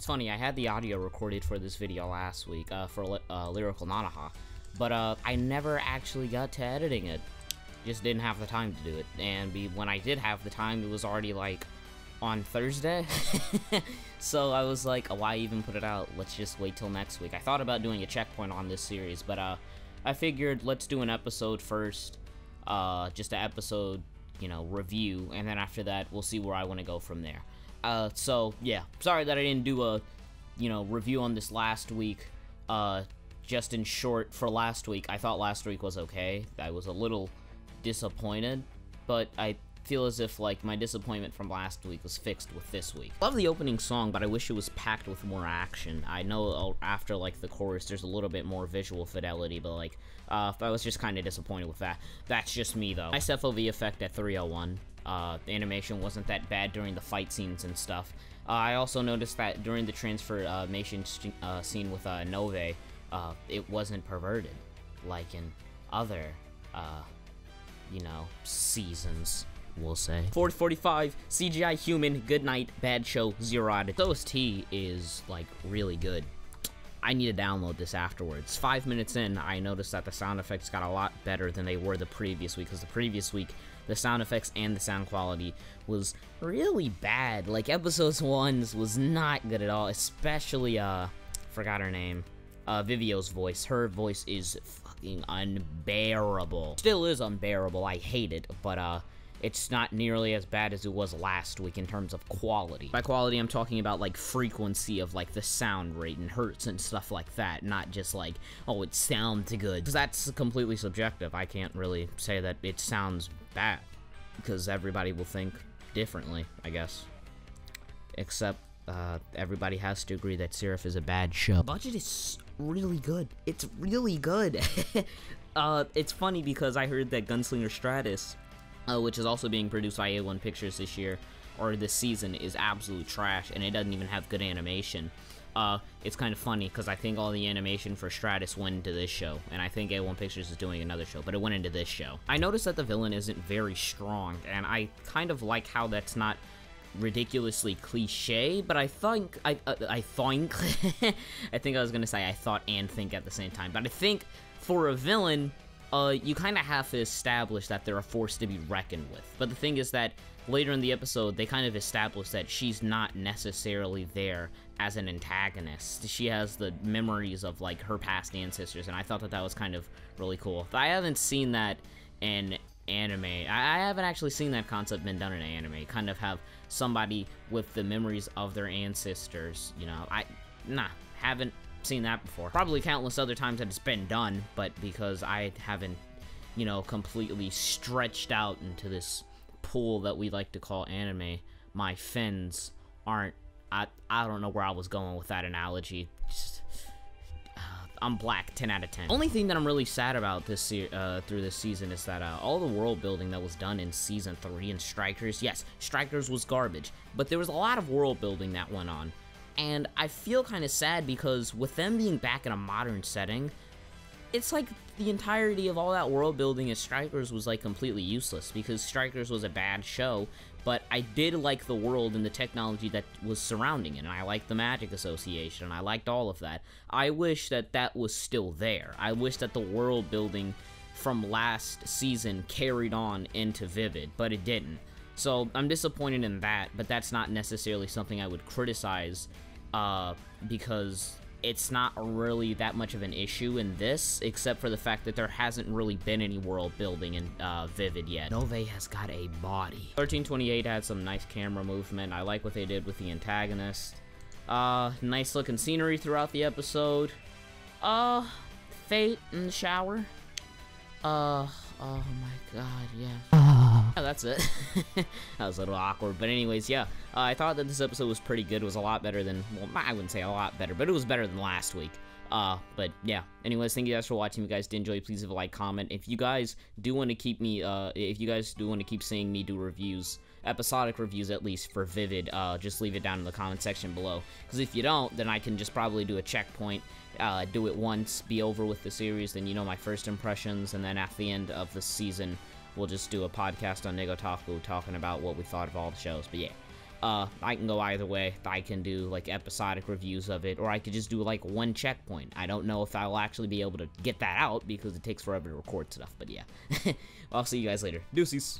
It's funny, I had the audio recorded for this video last week, for Lyrical Nanoha, but I never actually got to editing it. Just didn't have the time to do it, and when I did have the time, it was already, like, on Thursday, so I was like, why even put it out? Let's just wait till next week. I thought about doing a checkpoint on this series, but I figured let's do an episode first, just an episode, you know, review, and then after that, we'll see where I want to go from there. So, yeah, sorry that I didn't do a, you know, review on this last week. Just in short, for last week, I thought last week was okay. I was a little disappointed, but I feel as if, like, my disappointment from last week was fixed with this week. Love the opening song, but I wish it was packed with more action. I know after, like, the chorus, there's a little bit more visual fidelity, but, like, I was just kind of disappointed with that. That's just me, though. Nice FOV effect at 301. The animation wasn't that bad during the fight scenes and stuff. I also noticed that during the transformation scene with Nove, it wasn't perverted, like in other, you know, seasons, we'll say. 4:45, CGI human, good night, bad show, 0 out of 10. OST is, like, really good. I need to download this afterwards. 5 minutes in, I noticed that the sound effects got a lot better than they were the previous week, because the previous week, the sound effects and the sound quality was really bad. Like, episodes 1's was not good at all, especially, forgot her name, Vivio's voice. Her voice is fucking unbearable. Still is unbearable, I hate it, but, it's not nearly as bad as it was last week in terms of quality. By quality, I'm talking about, like, frequency of, like, the sound rate and hertz and stuff like that, not just, like, oh, it sounds good. Because that's completely subjective. I can't really say that it sounds bad, because everybody will think differently, I guess. Except, everybody has to agree that Seraph is a bad show. Budget is really good. It's really good. It's funny because I heard that Gunslinger Stratus, which is also being produced by A1 Pictures this year, or this season, is absolute trash, and it doesn't even have good animation. It's kind of funny, because I think all the animation for Stratus went into this show, and I think A1 Pictures is doing another show, but it went into this show. I noticed that the villain isn't very strong, and I kind of like how that's not ridiculously cliche, but I think, I think I was gonna say I thought and think at the same time, but I think for a villain, you kind of have to establish that they're a force to be reckoned with. But the thing is that later in the episode, they kind of establish that she's not necessarily there as an antagonist. She has the memories of, like, her past ancestors, and I thought that that was kind of really cool. I haven't seen that in anime. I haven't actually seen that concept been done in anime. Kind of have somebody with the memories of their ancestors, you know. Haven't seen that before. Probably countless other times that it's been done, but because I haven't, you know, completely stretched out into this pool that we like to call anime, my fins aren't, I don't know where I was going with that analogy. Just, I'm black, 10 out of 10. Only thing that I'm really sad about this through this season is that all the world building that was done in season 3 in Strikers, yes, Strikers was garbage, but there was a lot of world building that went on. And I feel kind of sad because with them being back in a modern setting, it's like the entirety of all that world building as Strikers was, like, completely useless, because Strikers was a bad show, but I did like the world and the technology that was surrounding it, and I liked the Magic Association, and I liked all of that. I wish that that was still there. I wish that the world building from last season carried on into ViVid, but it didn't. So I'm disappointed in that, but that's not necessarily something I would criticize, because it's not really that much of an issue in this, except for the fact that there hasn't really been any world building in ViVid yet. Nove has got a body. 1328 had some nice camera movement. I like what they did with the antagonist. Nice looking scenery throughout the episode. Fate in the shower. Oh my god, yeah. Oh, that's it. That was a little awkward, but anyways, yeah. I thought that this episode was pretty good. It was a lot better than, well, I wouldn't say a lot better, but it was better than last week. But yeah. Anyways, thank you guys for watching. If you guys did enjoy, please leave a like, comment. If you guys do want to keep me, if you guys do want to keep seeing me do reviews, episodic reviews at least for ViVid, just leave it down in the comment section below. Because if you don't, then I can just probably do a checkpoint, do it once, be over with the series, then you know my first impressions, and then at the end of the season, we'll just do a podcast on Negotaku talking about what we thought of all the shows. But yeah. I can go either way. I can do, like, episodic reviews of it, or I could just do, like, one checkpoint. I don't know if I'll actually be able to get that out, because it takes forever to record stuff, but yeah. I'll see you guys later. Deuces!